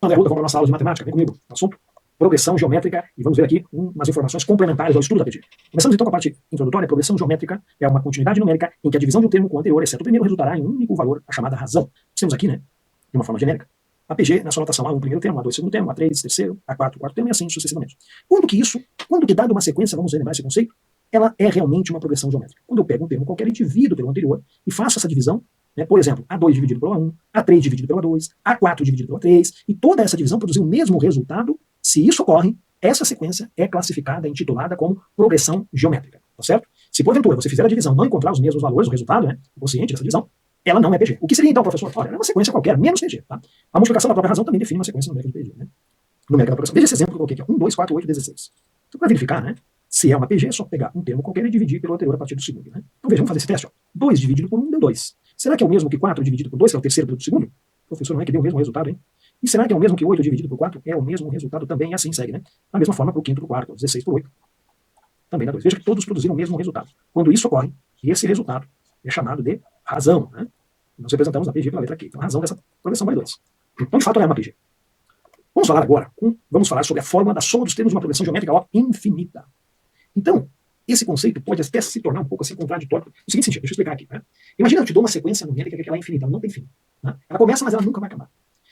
André Ruda, vamos para a nossa aula de matemática. Vem comigo. Assunto: progressão geométrica. E vamos ver aqui umas informações complementares ao estudo da PG. Começamos então com a parte introdutória. Progressão geométrica é uma continuidade numérica em que a divisão de um termo com o anterior, exceto o primeiro, resultará em um único valor, a chamada razão. Nós temos aqui, né, de uma forma genérica, a PG na sua notação A1 primeiro termo, A2 segundo termo, A3 terceiro, A4 quarto termo e assim sucessivamente. Quando que dado uma sequência, vamos lembrar esse conceito, ela é realmente uma progressão geométrica. Quando eu pego um termo qualquer e divido pelo anterior e faço essa divisão, né, por exemplo, A2 dividido pelo A1, A3 dividido pelo A2, A4 dividido pelo A3, e toda essa divisão produzir o mesmo resultado, se isso ocorre, essa sequência é classificada, intitulada como progressão geométrica, tá certo? Se porventura você fizer a divisão e não encontrar os mesmos valores, o resultado, né, o quociente dessa divisão, ela não é PG. O que seria então, professor? Olha, é uma sequência qualquer, menos PG, tá? A multiplicação da própria razão também define uma sequência numérica de PG, né? Numérica da progressão. Veja esse exemplo que eu coloquei aqui, 1, 2, 4, 8, 16. Então, para verificar, né, se é uma PG, é só pegar um termo qualquer e dividir pelo anterior a partir do segundo, né? Então veja, vamos fazer esse teste, ó. 2 dividido por 1 deu 2. Será que é o mesmo que 4 dividido por 2, que é o terceiro pelo segundo? Professor, não é que deu o mesmo resultado, hein? E será que é o mesmo que 8 dividido por 4? É o mesmo resultado também, e assim segue, né? Da mesma forma para o quinto por quarto, 16 por 8. Também dá 2. Veja que todos produziram o mesmo resultado. Quando isso ocorre, esse resultado é chamado de razão, né? Nós representamos a PG pela letra Q. Então a razão dessa progressão vale 2. Então, de fato, ela é uma PG. Vamos falar agora, vamos falar sobre a fórmula da soma dos termos de uma progressão geométrica, ó, infinita. Então, esse conceito pode até se tornar um pouco assim contraditório. No seguinte sentido, deixa eu explicar aqui, né? Imagina eu te dou uma sequência numérica que ela é infinita, ela não tem fim, né? Ela começa, mas ela nunca vai acabar.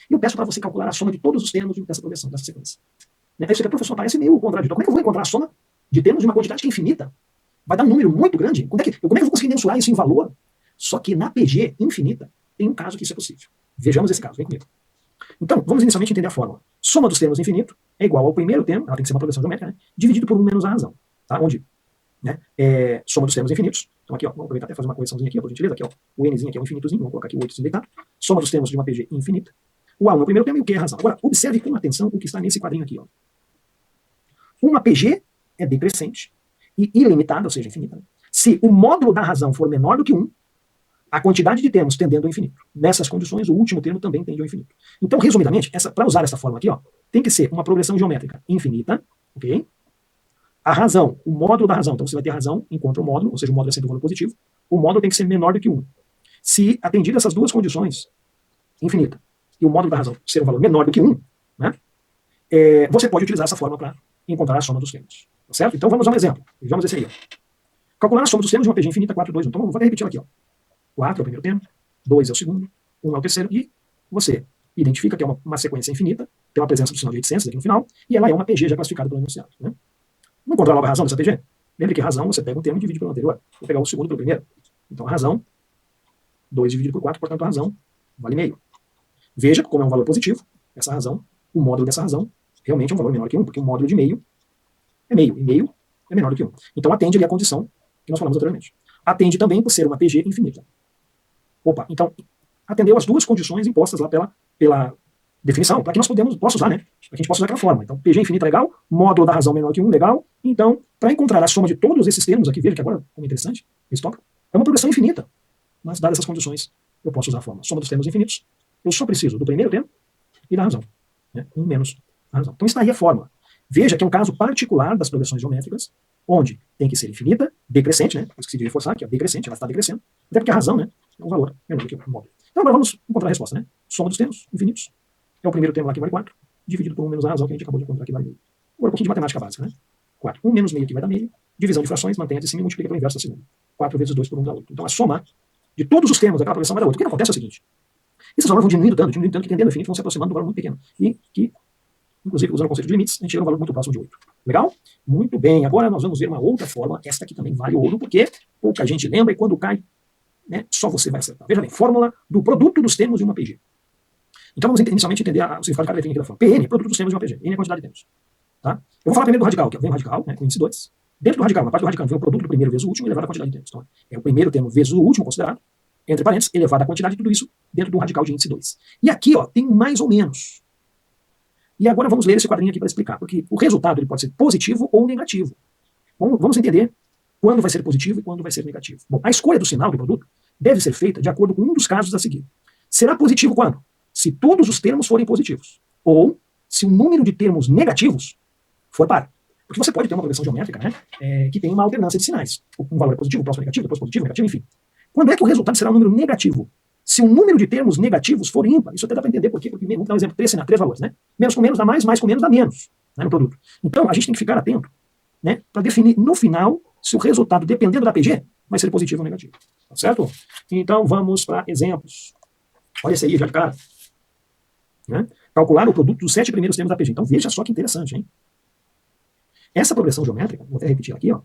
E eu peço para você calcular a soma de todos os termos dessa progressão, dessa sequência. Né? Aí você, professor, parece meio contraditório. Como é que eu vou encontrar a soma de termos de uma quantidade que é infinita? Vai dar um número muito grande? Como é que eu vou conseguir mensurar isso em valor? Só que na PG infinita tem um caso que isso é possível. Vejamos esse caso, vem comigo. Então, vamos inicialmente entender a fórmula. Soma dos termos infinito é igual ao primeiro termo, ela tem que ser uma progressão geométrica, né, dividido por 1 menos a razão. Tá? Onde, né, soma dos termos infinitos. Então aqui, ó, vamos aproveitar até fazer uma correçãozinha aqui, ó, por gentileza. Aqui, ó, o nzinho aqui é um infinitozinho, vamos colocar aqui o 8 deitado. Soma dos termos de uma PG infinita. O A1 é o primeiro termo e o Q é a razão. Agora, observe com atenção o que está nesse quadrinho aqui, ó. Uma PG é decrescente e ilimitada, ou seja, infinita, né, se o módulo da razão for menor do que 1, a quantidade de termos tendendo ao infinito. Nessas condições, o último termo também tende ao infinito. Então, resumidamente, para usar essa fórmula aqui, ó, tem que ser uma progressão geométrica infinita, ok? A razão, o módulo da razão, então você vai ter razão enquanto o módulo, ou seja, o módulo é sempre um valor positivo, o módulo tem que ser menor do que 1. Se atendido essas duas condições, infinita, e o módulo da razão ser um valor menor do que 1, né, você pode utilizar essa fórmula para encontrar a soma dos termos. Tá certo? Então, vamos a um exemplo. Vejamos esse aí, ó. Calcular a soma dos termos de uma PG infinita 4, 2, 1. Então, vou até repetir aqui, ó. 4 é o primeiro termo, 2 é o segundo, 1 é o terceiro, e você identifica que é uma sequência infinita, tem uma presença do sinal de reticências aqui no final, e ela é uma PG já classificada pelo enunciado. Né? Vamos encontrar logo a razão dessa PG? Lembre que razão você pega um termo e divide pelo anterior. Vou pegar o segundo pelo primeiro. Então a razão, 2 dividido por 4, portanto a razão vale meio. Veja como é um valor positivo, essa razão, o módulo dessa razão realmente é um valor menor que 1, porque o módulo de meio é meio, e meio é menor do que 1. Então atende ali a condição que nós falamos anteriormente. Atende também por ser uma PG infinita. Opa, então, atendeu as duas condições impostas lá pela definição, para que nós possa usar, né? Para que a gente possa usar aquela forma. Então, PG infinita legal, módulo da razão menor que 1 legal. Então, para encontrar a soma de todos esses termos aqui, veja que agora, como é interessante, esse tópico, é uma progressão infinita. Mas, dadas essas condições, eu posso usar a forma soma dos termos infinitos. Eu só preciso do primeiro termo e da razão. Né? 1 menos a razão. Então, está aí a fórmula. Veja que é um caso particular das progressões geométricas, onde tem que ser infinita, decrescente, né? Esqueci de reforçar que é decrescente, ela está decrescendo. Até porque a razão, né, é um valor menor do que o módulo. Então agora vamos encontrar a resposta, né? Soma dos termos infinitos. É o primeiro termo lá que vale 4, dividido por 1 menos a razão que a gente acabou de encontrar que vale meio. Agora um pouquinho de matemática básica, né? 4. 1 menos meio que vai dar meio. Divisão de frações, mantém a de cima e multiplica pelo inverso da segunda. 4 vezes 2 por 1 dá 8. Então a soma de todos os termos daquela progressão vai dar 8. O que acontece é o seguinte. Esses valores vão diminuindo tanto, que tendendo ao infinito vão se aproximando de um valor muito pequeno. E que, inclusive, usando o conceito de limites, a gente chega a um valor muito próximo de 8. Legal? Muito bem. Agora nós vamos ver uma outra fórmula. Esta aqui também vale ouro, porque pouca gente lembra e quando cai, né, só você vai acertar. Veja bem, fórmula do produto dos termos de uma PG. Então vamos inicialmente entender o significado de cada letrinha aqui da fórmula. PN, produto dos termos de uma PG. N é a quantidade de termos. Tá? Eu vou falar primeiro do radical, que vem o radical, né, com índice 2. Dentro do radical, na parte do radical, vem o produto do primeiro vezes o último elevado à quantidade de termos. Então, é o primeiro termo vezes o último considerado, entre parênteses, elevado à quantidade de tudo isso dentro do radical de índice 2. E aqui, ó, tem mais ou menos. E agora vamos ler esse quadrinho aqui para explicar, porque o resultado ele pode ser positivo ou negativo. Vamos entender quando vai ser positivo e quando vai ser negativo. Bom, a escolha do sinal do produto deve ser feita de acordo com um dos casos a seguir. Será positivo quando? Se todos os termos forem positivos. Ou se o número de termos negativos for par. Porque você pode ter uma progressão geométrica, né, que tem uma alternância de sinais. Um valor é positivo, o próximo é negativo, depois positivo, negativo, enfim. Quando é que o resultado será um número negativo? Se o número de termos negativos for ímpar, isso até dá para entender por quê, porque vamos dar um exemplo, 3 valores, né? Menos com menos dá mais com menos dá menos, né, no produto. Então, a gente tem que ficar atento, né, para definir no final se o resultado, dependendo da PG, vai ser positivo ou negativo. Tá certo? Então, vamos para exemplos. Olha esse aí, já de cara. Né? Calcular o produto dos 7 primeiros termos da PG. Então, veja só que interessante, hein? Essa progressão geométrica, vou até repetir aqui, ó,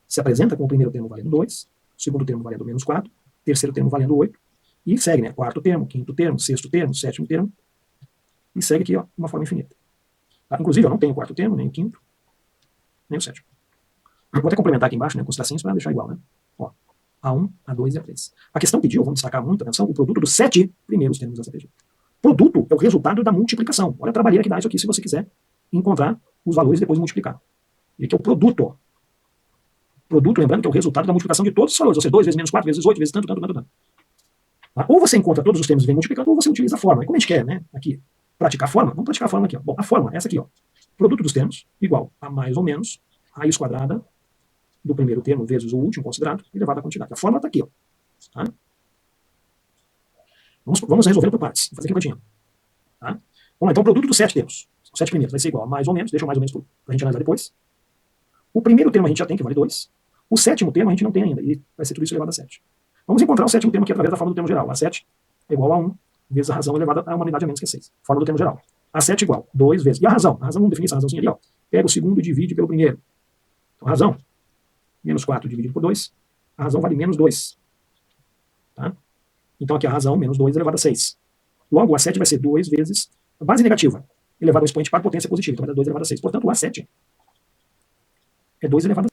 se apresenta com o primeiro termo valendo 2, o segundo termo valendo menos 4, terceiro termo valendo 8, e segue, né? Quarto termo, quinto termo, sexto termo, sétimo termo, e segue aqui, ó, uma forma infinita. Tá? Inclusive, eu não tenho o quarto termo, nem o quinto, nem o sétimo. Vou até complementar aqui embaixo, né, com os tracinhos para deixar igual, né? Ó, A1, A2 e A3. A questão pediu, vamos destacar muito, atenção, o produto dos 7 primeiros termos dessa PG. Produto é o resultado da multiplicação. Olha a trabalheira que dá isso aqui, se você quiser encontrar os valores e depois multiplicar. E aqui é o produto, ó. Produto, lembrando que é o resultado da multiplicação de todos os valores, ou seja, 2 vezes menos 4 vezes 8 vezes tanto. Tá? Ou você encontra todos os termos e vem multiplicando, ou você utiliza a fórmula. E como a gente quer, né, aqui, praticar a fórmula, vamos praticar a fórmula aqui, ó. Bom, a fórmula é essa aqui, ó. Produto dos termos igual a mais ou menos raiz quadrada do primeiro termo vezes o último considerado elevado à quantidade. A fórmula está aqui, ó. Tá? Vamos resolver por partes. Vou fazer aqui um cantinho. Tá? Vamos lá, então o produto dos 7 termos, os 7 primeiros, vai ser igual a mais ou menos, deixa o mais ou menos para a gente analisar depois. O primeiro termo a gente já tem, que vale 2. O sétimo termo a gente não tem ainda, e vai ser tudo isso elevado a 7. Vamos encontrar o sétimo termo aqui através da fórmula do termo geral. A7 é igual a 1 vezes a razão elevada a uma unidade a menos que é 6. Fórmula do termo geral. A7 igual 2 vezes. E a razão? A razão, vamos definir essa razãozinha ali, ó. Pega o segundo e divide pelo primeiro. Então, a razão, menos 4 dividido por 2, a razão vale menos 2. Tá? Então aqui a razão, menos 2 elevado a 6. Logo, o A7 vai ser 2 vezes a base negativa, elevado ao expoente par potência positiva. Então vai dar 2 elevado a 6. Portanto, o A7 é 2 elevado a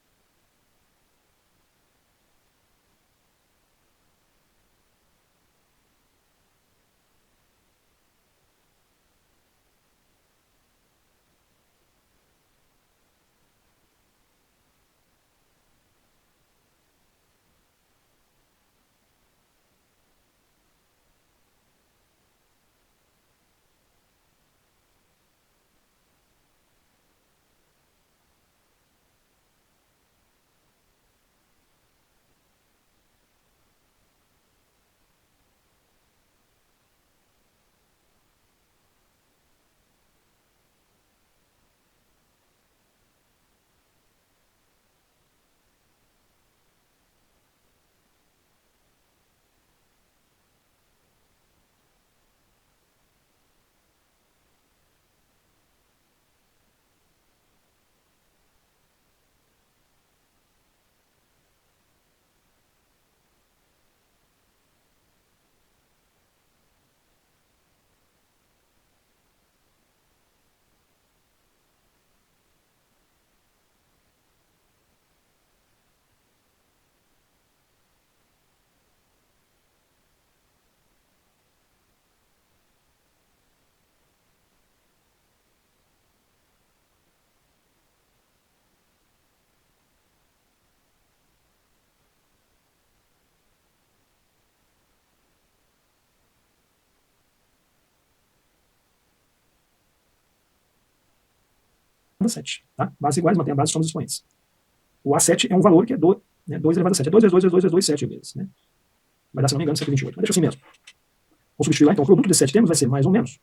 7. Tá? Bases iguais, mantém a base, somos expoentes. O A7 é um valor que é 2, né, 2 elevado a 7. É 2 vezes 2 vezes 2 vezes 2, 7 vezes. Né? Vai dar, se não me engano, 128. Mas deixa assim mesmo. Vou substituir lá, então o produto desses 7 termos vai ser mais ou menos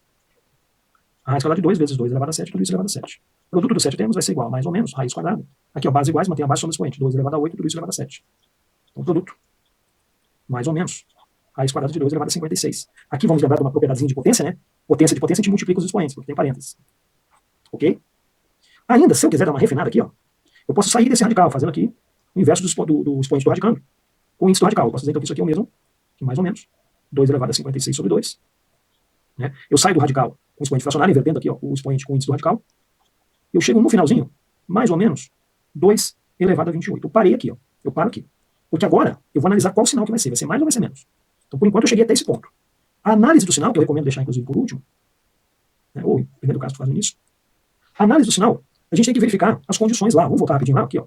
a raiz quadrada de 2 vezes 2 elevado a 7, tudo isso elevado a 7. O produto dos 7 termos vai ser igual a mais ou menos raiz quadrada. Aqui, ó, base iguais, mantém a base, somos expoente. 2 elevado a 8, tudo isso elevado a 7. Então o produto, mais ou menos, raiz quadrada de 2 elevado a 56. Aqui vamos lembrar de uma propriedadezinha de potência, né? Potência de potência a gente multiplica os expoentes, porque tem parênteses. Ok? Ainda, se eu quiser dar uma refinada aqui, ó, eu posso sair desse radical, fazendo aqui o inverso do expoente do radicando, com o índice do radical. Eu posso dizer então que isso aqui é o mesmo, que mais ou menos, 2 elevado a 56 sobre 2. Né? Eu saio do radical com o expoente fracionário, invertendo aqui, ó, o expoente com o índice do radical. Eu chego no finalzinho, mais ou menos, 2 elevado a 28. Eu parei aqui, ó. Eu paro aqui. Porque agora eu vou analisar qual sinal que vai ser. Vai ser mais ou vai ser menos. Então, por enquanto, eu cheguei até esse ponto. A análise do sinal, que eu recomendo deixar, inclusive, por último, né, ou, em primeiro caso, tu faz no início. A análise do sinal, a gente tem que verificar as condições lá. Vamos voltar rapidinho lá, aqui, ó.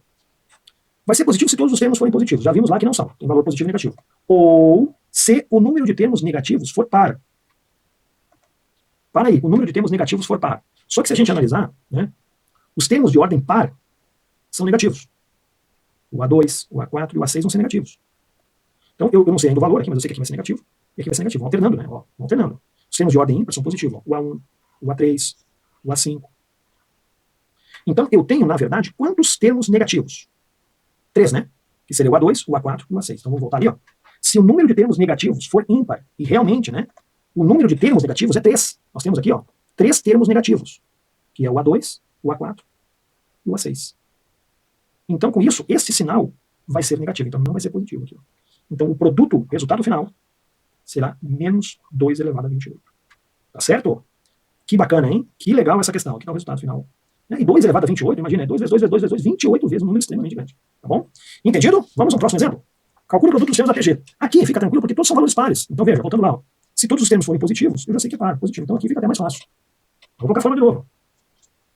Vai ser positivo se todos os termos forem positivos. Já vimos lá que não são. Tem valor positivo e negativo. Ou se o número de termos negativos for par. Para aí, o número de termos negativos for par. Só que se a gente analisar, né, os termos de ordem par são negativos. O A2, o A4 e o A6 vão ser negativos. Então, eu não sei ainda o valor aqui, mas eu sei que aqui vai ser negativo e aqui vai ser negativo. Vão alternando, né? Ó, vão alternando. Os termos de ordem ímpar são positivos. Ó. O A1, o A3, o A5. Então, eu tenho, na verdade, quantos termos negativos? 3, né? Que seria o A2, o A4 e o A6. Então, vamos voltar ali, ó. Se o número de termos negativos for ímpar, e realmente, né, o número de termos negativos é 3. Nós temos aqui, ó, 3 termos negativos, que é o A2, o A4 e o A6. Então, com isso, esse sinal vai ser negativo, então não vai ser positivo aqui, ó. Então, o produto, resultado final, será menos 2 elevado a 28. Tá certo? Que bacana, hein? Que legal essa questão. Aqui está o resultado final. E 2 elevado a 28, imagina, é 2 vezes 2 vezes 2 vezes 2, 28 vezes um número extremamente grande. Tá bom? Entendido? Vamos ao próximo exemplo. Calcule o produto dos termos da PG. Aqui fica tranquilo porque todos são valores pares. Então veja, voltando lá. Ó. Se todos os termos forem positivos, eu já sei que é par, positivo. Então aqui fica até mais fácil. Vou colocar a forma de novo.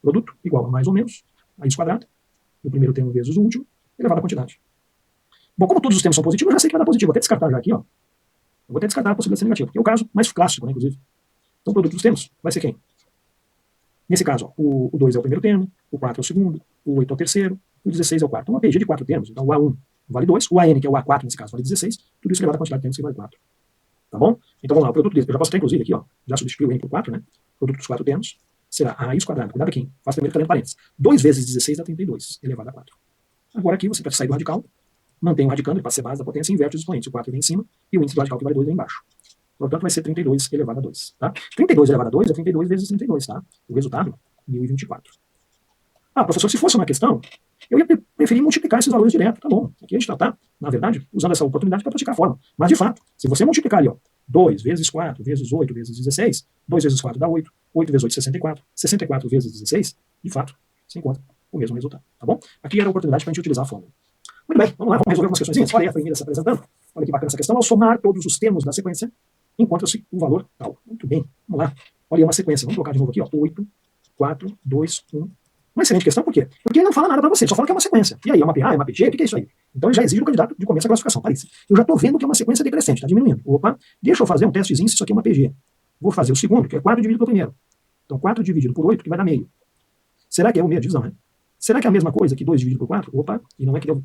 Produto igual a mais ou menos raiz quadrada do primeiro termo vezes o último, elevado à quantidade. Bom, como todos os termos são positivos, eu já sei que vai dar positivo. Vou até descartar já aqui, ó. Eu vou até descartar a possibilidade de ser negativo, que é o caso mais clássico, né, inclusive. Então o produto dos termos vai ser quem? Nesse caso, ó, o 2 é o primeiro termo, o 4 é o segundo, o 8 é o terceiro, o 16 é o quarto. Então, uma PG de 4 termos. Então, o A1 vale 2, o AN, que é o A4 nesse caso, vale 16, tudo isso elevado à quantidade de termos que vale 4. Tá bom? Então, vamos lá, o produto desse, eu já posso até, inclusive, aqui, ó, já substituir o N por 4, né? O produto dos 4 termos será a raiz quadrada. Cuidado aqui, faço primeiro que tá dentro de parênteses. 2 vezes 16 dá 32, elevado a 4. Agora aqui, você pode sair do radical, mantém o radicando, ele passa a ser base da potência e inverte os expoentes. O 4 vem em cima e o índice do radical que vale 2 vem embaixo. Portanto, vai ser 32 elevado a 2. Tá? 32 elevado a 2 é 32 vezes 32, tá? O resultado, 1024. Ah, professor, se fosse uma questão, eu ia preferir multiplicar esses valores direto. Tá bom. Aqui a gente está, na verdade, usando essa oportunidade para praticar a forma. Mas, de fato, se você multiplicar ali, ó, 2 vezes 4 vezes 8 vezes 16, 2 vezes 4 dá 8, 8 vezes 8, 64, 64 vezes 16, de fato, você encontra o mesmo resultado. Tá bom? Aqui era a oportunidade para a gente utilizar a fórmula. Muito bem, vamos lá, vamos resolver algumas questões. Olha aí a família se apresentando. Olha que bacana essa questão. Ao somar todos os termos da sequência, encontra-se o valor tal. Muito bem, vamos lá. Olha aí uma sequência. Vamos colocar de novo aqui, ó. 8, 4, 2, 1. Uma excelente questão, por quê? Porque ele não fala nada para você, só fala que é uma sequência. E aí, é uma PA, é uma PG, o que é isso aí? Então ele já exige do candidato de começo da classificação. Parece. Eu já estou vendo que é uma sequência decrescente, está diminuindo. Opa, deixa eu fazer um testezinho se isso aqui é uma PG. Vou fazer o segundo, que é 4 dividido pelo primeiro. Então 4 dividido por 8, que vai dar meio. Será que é o meio divisão, né? Será que é a mesma coisa que 2 dividido por 4? Opa, e não é que deu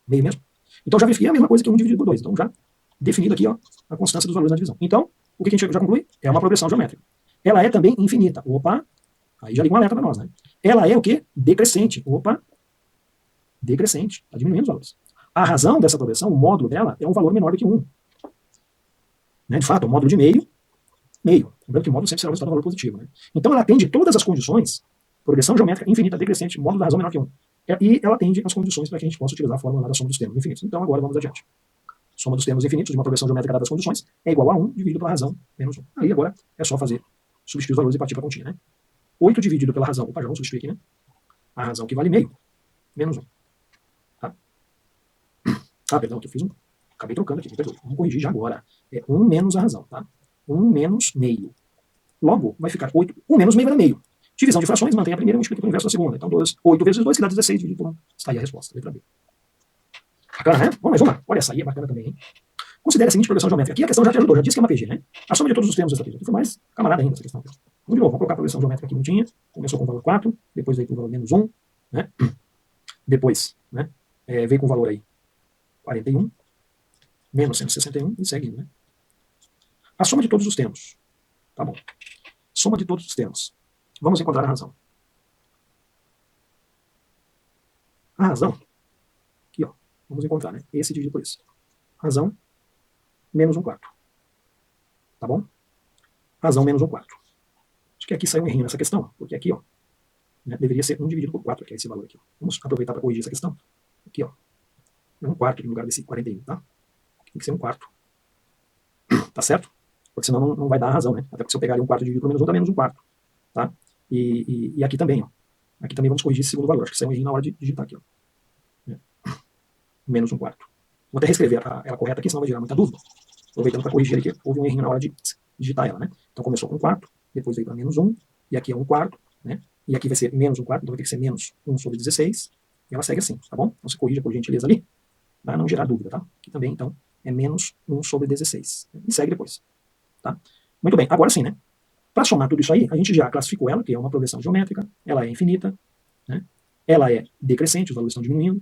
meio mesmo? Então já verifiquei a mesma coisa que 1 dividido por 2. Então já definido aqui, ó, a constância dos valores da divisão. Então, o que a gente já conclui? É uma progressão geométrica. Ela é também infinita. Opa, aí já liga um alerta para nós, né? Ela é o quê? Decrescente. Opa, decrescente. Está diminuindo os valores. A razão dessa progressão, o módulo dela, é um valor menor do que 1. Né? De fato, o módulo de meio, meio. Lembrando que o módulo sempre será o resultado do valor positivo. Né? Então ela atende todas as condições, progressão geométrica infinita, decrescente, módulo da razão menor que 1. E ela atende as condições para que a gente possa utilizar a fórmula lá da soma dos termos infinitos. Então agora vamos adiante. Soma dos termos infinitos de uma progressão geométrica dadas as condições é igual a 1 dividido pela razão menos 1. Aí agora é só fazer, substituir os valores e partir para a continha. Né? 8 dividido pela razão, opa, já vamos substituir aqui, né? A razão que vale meio, menos 1. Tá? Ah, perdão, que eu fiz um. Acabei trocando aqui, me perdoe. Vamos corrigir já agora. É 1 menos a razão, tá? 1 menos meio. Logo, vai ficar 8. 1 menos meio vai dar meio. Divisão de frações, mantém a primeira e multiplica pelo inverso da segunda. Então, 8 vezes 2, que dá 16, dividido por 1. Está aí a resposta, letra B. Bacana, né? Vamos mais uma? Olha, essa aí é bacana também, hein? Considere a seguinte progressão geométrica. Aqui a questão já te ajudou, já disse que é uma PG, né? A soma de todos os termos dessa PG. Aqui foi mais camarada ainda essa questão. Vamos de novo, vamos colocar a progressão geométrica aqui bonitinha. Começou com o valor 4, depois veio com o valor menos 1, né? Depois, né? Veio com o valor aí 41, menos 161 e segue indo, né? A soma de todos os termos. Tá bom. Soma de todos os termos. Vamos encontrar a razão. A razão, aqui ó, vamos encontrar, né? Esse dividido por esse. Razão, menos 1 quarto. Tá bom? Razão menos 1 quarto. Acho que aqui saiu um errinho nessa questão, porque aqui, ó, né, deveria ser 1 dividido por 4, que é esse valor aqui. Ó. Vamos aproveitar para corrigir essa questão. Aqui, ó, é 1 quarto no lugar desse 41, tá? Tem que ser 1 quarto. Tá certo? Porque senão não vai dar a razão, né? Até porque se eu pegar ali 1 quarto dividido por menos 1, dá menos 1 quarto. Tá? E aqui também, ó. Aqui também vamos corrigir esse segundo valor. Acho que saiu um errinho na hora de digitar aqui, ó. Menos 1 quarto. Vou até reescrever ela correta aqui, senão vai gerar muita dúvida. Aproveitando para corrigir aqui, houve um errinho na hora de digitar ela, né? Então começou com 1 quarto, depois veio para menos 1, e aqui é 1 quarto, né? E aqui vai ser menos 1 quarto, então vai ter que ser menos 1 sobre 16, e ela segue assim, tá bom? Então você corrija por gentileza ali, para não gerar dúvida, tá? Aqui também, então, é menos 1 sobre 16. E segue depois, tá? Muito bem, agora sim, né? Para somar tudo isso aí, a gente já classificou ela, que é uma progressão geométrica, ela é infinita, né? Ela é decrescente, os valores estão diminuindo,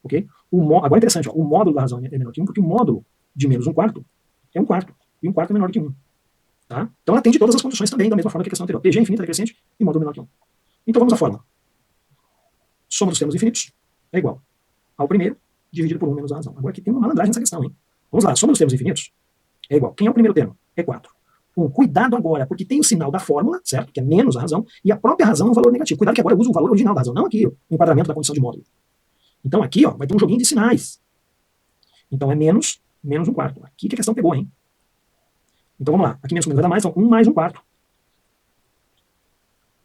ok? Agora é interessante, ó, o módulo da razão é menor que 1, porque o módulo de menos 1 quarto é 1 quarto, e 1 quarto é menor que 1. Tá? Então ela atende todas as condições também, da mesma forma que a questão anterior. PG infinita, decrescente e módulo menor que 1. Então vamos à fórmula. Soma dos termos infinitos é igual ao primeiro dividido por 1 menos a razão. Agora aqui tem uma malandragem nessa questão, hein? Vamos lá, soma dos termos infinitos é igual. Quem é o primeiro termo? É 4. Cuidado agora, porque tem o sinal da fórmula, certo? Que é menos a razão, e a própria razão é um valor negativo. Cuidado que agora eu uso o valor original da razão, não aqui o enquadramento da condição de módulo. Então aqui ó, vai ter um joguinho de sinais. Então é menos 1/4. Aqui que a questão pegou, hein? Então vamos lá. Aqui menos com menos vai dar mais, então 1 mais 1/4.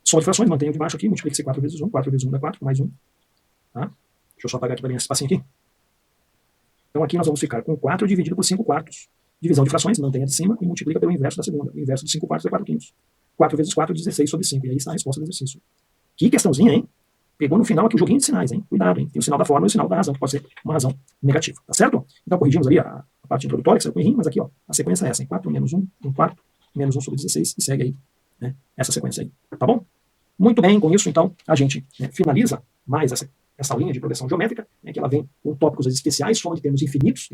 Soma de frações, mantenho de baixo aqui, multiplica-se 4 vezes 1. 4 vezes 1 dá 4, mais 1. Tá? Deixa eu só apagar aqui para ganhar esse espacinho aqui. Então aqui nós vamos ficar com 4 dividido por 5/4. Divisão de frações, mantém a de cima e multiplica pelo inverso da segunda. O inverso de 5/4 é 4/5. 4 vezes 4, 16 sobre 5. E aí está a resposta do exercício. Que questãozinha, hein? Pegou no final aqui o joguinho de sinais, hein? Cuidado, hein? Tem o sinal da fórmula e o sinal da razão, que pode ser uma razão negativa. Tá certo? Então corrigimos ali a parte introdutória, que saiu com errinho, mas aqui, ó, a sequência é essa, hein? 4 menos 1, 1/4, menos 1 sobre 16, e segue aí, né? Essa sequência aí. Tá bom? Muito bem, com isso, então, a gente finaliza mais essa aulinha de progressão geométrica, né, que ela vem com tópicos especiais, soma de termos infinitos.